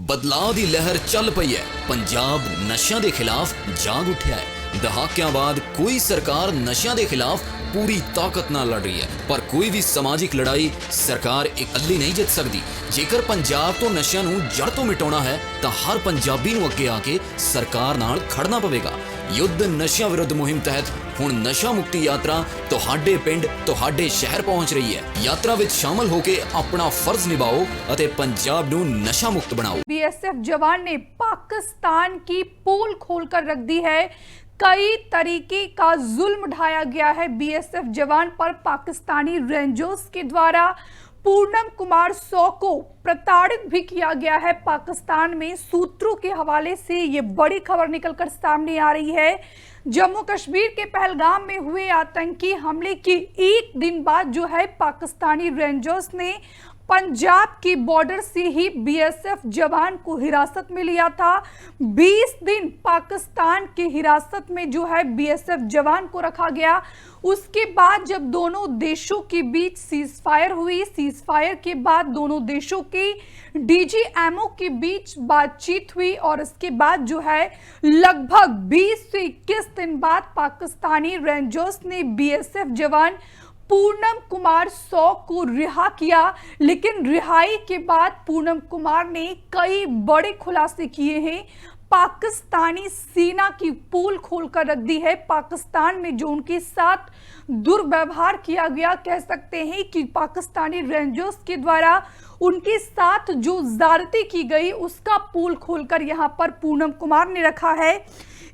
ਬਦਲਾਅ ਦੀ ਲਹਿਰ ਚੱਲ ਪਈ ਹੈ। ਪੰਜਾਬ ਨਸ਼ਿਆਂ ਦੇ ਖਿਲਾਫ ਜਾਗ ਉੱਠਿਆ ਹੈ। ਦਹਾਕਿਆਂ ਬਾਅਦ ਕੋਈ ਸਰਕਾਰ ਨਸ਼ਿਆਂ ਦੇ ਖਿਲਾਫ ਪੂਰੀ ਤਾਕਤ ਨਾਲ ਲੜ ਰਹੀ ਹੈ, ਪਰ ਕੋਈ ਵੀ ਸਮਾਜਿਕ ਲੜਾਈ ਸਰਕਾਰ ਇਕੱਲੀ ਨਹੀਂ ਜਿੱਤ ਸਕਦੀ। ਜੇਕਰ ਪੰਜਾਬ ਤੋਂ ਨਸ਼ਿਆਂ ਨੂੰ ਜੜ ਤੋਂ ਮਿਟਾਉਣਾ ਹੈ ਤਾਂ ਹਰ ਪੰਜਾਬੀ ਨੂੰ ਅੱਗੇ ਆ ਕੇ ਸਰਕਾਰ ਨਾਲ ਖੜਨਾ ਪਵੇਗਾ। युद्ध नशिया विरुद्ध मुहिम तहत हुण नशा मुक्ति यात्रा तुहाडे पिंड तुहाडे शहर पहुंच रही है। यात्रा विच शामिल होके अपना फर्ज निभाओ अते पंजाब नूं नशा मुक्त बनाओ। बीएसएफ जवान ने पाकिस्तान की पोल खोलकर रख दी है। कई तरीके का जुल्म ढाया गया है बीएसएफ जवान पर। पाकिस्तानी रेंजर्स के द्वारा पूनम कुमार सौ को प्रताड़ित भी किया गया है। पाकिस्तान में सूत्रों के हवाले से ये बड़ी खबर निकलकर सामने आ रही है। जम्मू कश्मीर के पहलगाम में हुए आतंकी हमले के एक दिन बाद जो है पाकिस्तानी रेंजर्स ने पंजाब की बॉर्डर से ही बीएसएफ जवान को हिरासत में लिया था। 20 दिन पाकिस्तान के हिरासत में जो है बीएसएफ जवान को रखा गया। उसके बाद जब दोनों देशों के बीच सीजफायर हुई, सीजफायर के बाद दोनों देशों के डीजीएमओ के बीच बातचीत हुई और इसके बाद जो है लगभग 20 से 21 दिन बाद पाकिस्तानी रेंजर्स ने बीएसएफ जवान पूनम कुमार सौ को रिहा किया। लेकिन रिहाई के बाद पूनम कुमार ने कई बड़े खुलासे किए हैं। पाकिस्तानी सेना की पोल खोलकर रख दी है। पाकिस्तान में जो उनके साथ दुर्व्यवहार किया गया, कह सकते हैं कि पाकिस्तानी रेंजर्स के द्वारा उनके साथ जो ज्यादती की गई उसका पोल खोलकर यहां पर पूनम कुमार ने रखा है।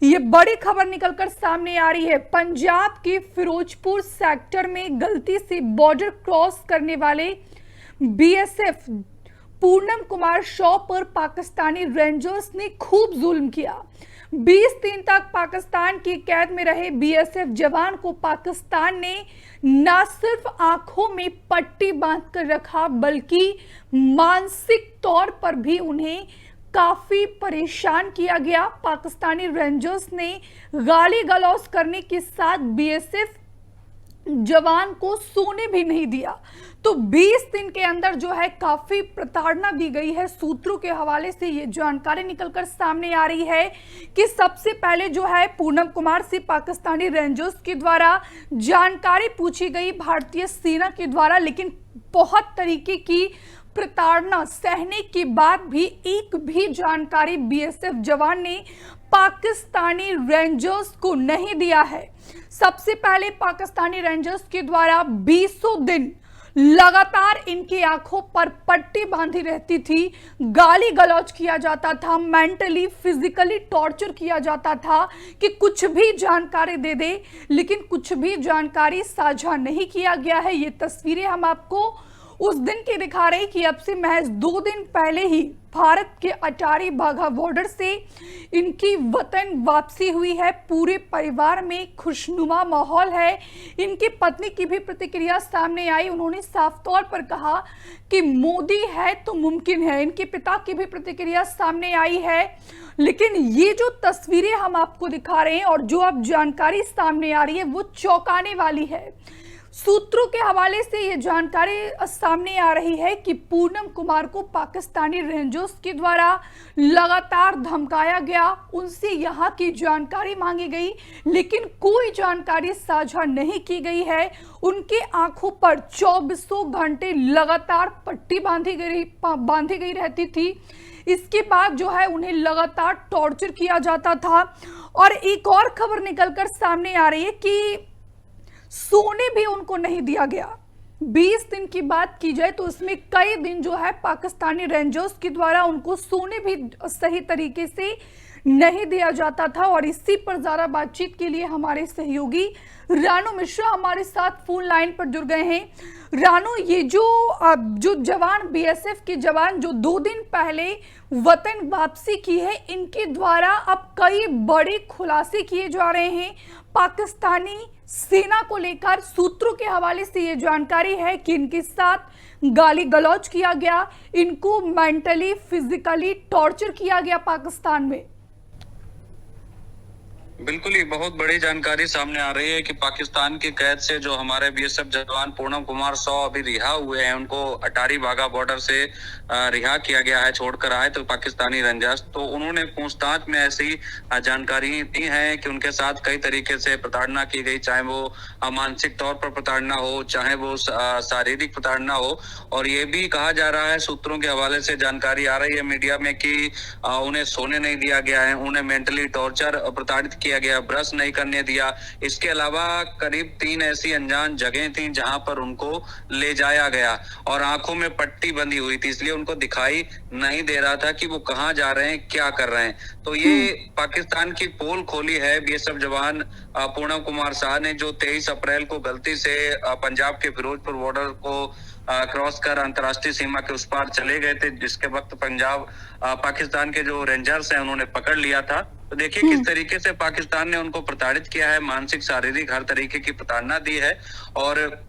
ये बड़ी खबर निकलकर सामने आ रही है। पंजाब के फिरोजपुर सेक्टर में गलती से बॉर्डर क्रॉस करने वाले बीएसएफ पूनम कुमार शॉ पर पाकिस्तानी रेंजर्स ने खूब जुल्म किया। 20 दिन तक पाकिस्तान की कैद में रहे बीएसएफ जवान को पाकिस्तान ने न सिर्फ आंखों में पट्टी बांधकर रखा बल्कि मानसिक तौर पर भी उन्हें काफी परेशान किया गया। पाकिस्तानी रेंजर्स ने गाली गलौज करने के साथ बीएसएफ जवान को सोने भी नहीं दिया। तो 20 दिन के अंदर जो है काफी प्रताड़ना दी गई है। सूत्रों के हवाले से ये जानकारी निकलकर सामने आ रही है कि सबसे पहले जो है पूनम कुमार से पाकिस्तानी रेंजर्स के द्वारा जानकारी पूछी गई भारतीय सेना के द्वारा, लेकिन बहुत तरीके की प्रताड़ना सहने के बाद भी एक भी जानकारी बीएसएफ जवान ने पाकिस्तानी रेंजर्स को नहीं दिया है। सबसे पहले पाकिस्तानी रेंजर्स के द्वारा 20 दिन लगातार इनकी आंखों पर पट्टी बांधी रहती थी, गाली गलौज किया जाता था, मेंटली फिजिकली टॉर्चर किया जाता था कि कुछ भी जानकारी दे दे, लेकिन कुछ भी जानकारी साझा नहीं किया गया है। ये तस्वीरें हम आपको उस दिन की दिखा रहे कि अब से महज 2 दिन पहले ही भारत के अटारी बाघा बॉर्डर से इनकी वतन वापसी हुई है। पूरे परिवार में खुशनुमा माहौल है। इनकी पत्नी की भी प्रतिक्रिया सामने आई। उन्होंने साफ तौर पर कहा कि मोदी है तो मुमकिन है। इनके पिता की भी प्रतिक्रिया सामने आई है। लेकिन ये जो तस्वीरें हम आपको दिखा रहे हैं और जो अब जानकारी सामने आ रही है वो चौंकाने वाली है। सूत्रों के हवाले से ये जानकारी सामने आ रही है कि पूनम कुमार को पाकिस्तानी रेंजर्स के द्वारा लगातार धमकाया गया, उनसे यहाँ की जानकारी मांगी गई, लेकिन कोई जानकारी साझा नहीं की गई है। उनके आंखों पर 24 घंटे लगातार पट्टी बांधी गई रहती थी। इसके बाद जो है उन्हें लगातार टॉर्चर किया जाता था। और एक और खबर निकलकर सामने आ रही है कि सोने भी उनको नहीं दिया गया। 20 दिन की बात की जाए तो इसमें कई दिन जो है पाकिस्तानी रेंजर्स के द्वारा उनको सोने भी सही तरीके से नहीं दिया जाता था। और इसी पर ज़्यादा बातचीत के लिए हमारे सहयोगी रानू मिश्रा हमारे साथ फोन लाइन पर जुड़ गए हैं। रानू, ये जो जवान बीएसएफ के जवान जो 2 दिन पहले वतन वापसी की है, इनके द्वारा अब कई बड़े खुलासे किए जा रहे हैं पाकिस्तानी सेना को लेकर। सूत्रों के हवाले से ये जानकारी है कि इनके साथ गाली गलौज किया गया, इनको मेंटली फिजिकली टॉर्चर किया गया पाकिस्तान में। बिल्कुल ही बहुत बड़ी जानकारी सामने आ रही है कि पाकिस्तान की कैद से जो हमारे बीएसएफ जवान पूनम कुमार सौ अभी रिहा हुए हैं, उनको अटारी वाघा बॉर्डर से रिहा किया गया है, छोड़कर आए तो पाकिस्तानी रेंजर्स। तो उन्होंने पूछताछ में ऐसी जानकारी दी है कि उनके साथ कई तरीके से प्रताड़ना की गई, चाहे वो मानसिक तौर पर प्रताड़ना हो, चाहे वो शारीरिक प्रताड़ना हो। और ये भी कहा जा रहा है, सूत्रों के हवाले से जानकारी आ रही है मीडिया में कि उन्हें सोने नहीं दिया गया है, उन्हें मेंटली टॉर्चर प्रताड़ित किया गया, ब्रश नहीं करने दिया। इसके अलावा करीब 3 ऐसी अनजान जगह थी जहां पर उनको ले जाया गया और आंखों में पट्टी बंधी हुई थी, इसलिए उनको दिखाई नहीं दे रहा था कि वो कहां जा रहे हैं, क्या कर रहे हैं। तो ये पाकिस्तान की पोल खोली है बीएसएफ जवान पूनम कुमार शाह ने, जो 23 अप्रैल को गलती से पंजाब के फिरोजपुर बॉर्डर को क्रॉस कर अंतर्राष्ट्रीय सीमा के उस पार चले गए थे, जिसके वक्त पंजाब पाकिस्तान के जो रेंजर्स हैं उन्होंने पकड़ लिया था। तो देखिए किस तरीके से पाकिस्तान ने उनको प्रताड़ित किया है, मानसिक शारीरिक हर तरीके की प्रताड़ना दी है। और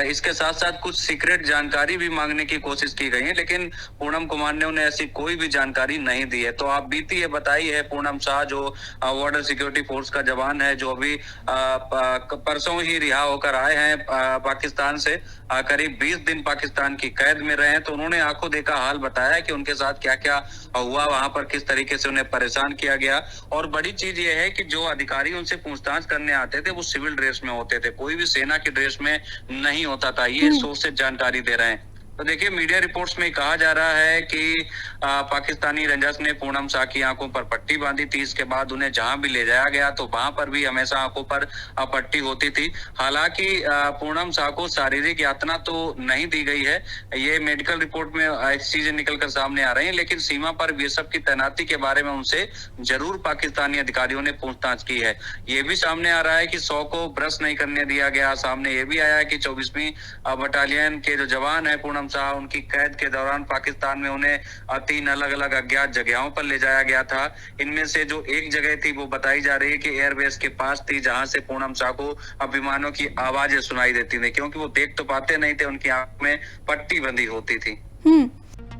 इसके साथ साथ कुछ सीक्रेट जानकारी भी मांगने की कोशिश की गई है, लेकिन पूनम कुमार ने उन्हें ऐसी कोई भी जानकारी नहीं दी है। तो आप बीती ये बताई है पूनम शाह, जो बॉर्डर सिक्योरिटी फोर्स का जवान है, जो अभी परसों ही रिहा होकर आए हैं पाकिस्तान से, करीब 20 दिन पाकिस्तान की कैद में रहे हैं। तो उन्होंने आंखों देखा हाल बताया कि उनके साथ क्या क्या हुआ, वहां पर किस तरीके से उन्हें परेशान किया गया। और बड़ी चीज ये है कि जो अधिकारी उनसे पूछताछ करने आते थे वो सिविल ड्रेस में होते थे, कोई भी सेना की ड्रेस में नहीं होता था। ये सोर्स से जानकारी दे रहे हैं। तो देखिए मीडिया रिपोर्ट्स में कहा जा रहा है कि पाकिस्तानी रेंजर्स ने पूनम शाह की आंखों पर पट्टी बांधी थी। इसके बाद उन्हें जहां भी ले जाया गया तो वहां पर भी हमेशा आंखों पर पट्टी होती थी। हालांकि पूनम शाह को शारीरिक यातना तो नहीं दी गई है, ये मेडिकल रिपोर्ट में ऐसी चीजें निकलकर सामने आ रही हैं, लेकिन सीमा पर बीएसएफ की तैनाती के बारे में उनसे जरूर पाकिस्तानी अधिकारियों ने पूछताछ की है। ये भी सामने आ रहा है कि 100 को ब्रश नहीं करने दिया गया। सामने ये भी आया है कि 24वीं बटालियन के जो जवान है पूनम शाह, उनकी कैद के दौरान पाकिस्तान में उन्हें 3 अलग अलग अज्ञात जगहों पर ले जाया गया था। इनमें से जो एक जगह थी वो बताई जा रही है कि एयरबेस के पास थी, जहां से पूनम शाह को विमानों की आवाजें सुनाई देती थी, क्योंकि वो देख तो पाते नहीं थे, उनकी आंख में पट्टी बंधी होती थी।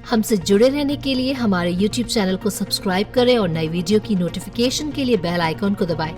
हमसे जुड़े रहने के लिए हमारे YouTube चैनल को सब्सक्राइब करें और नई वीडियो की नोटिफिकेशन के लिए बेल आइकॉन को दबाएं।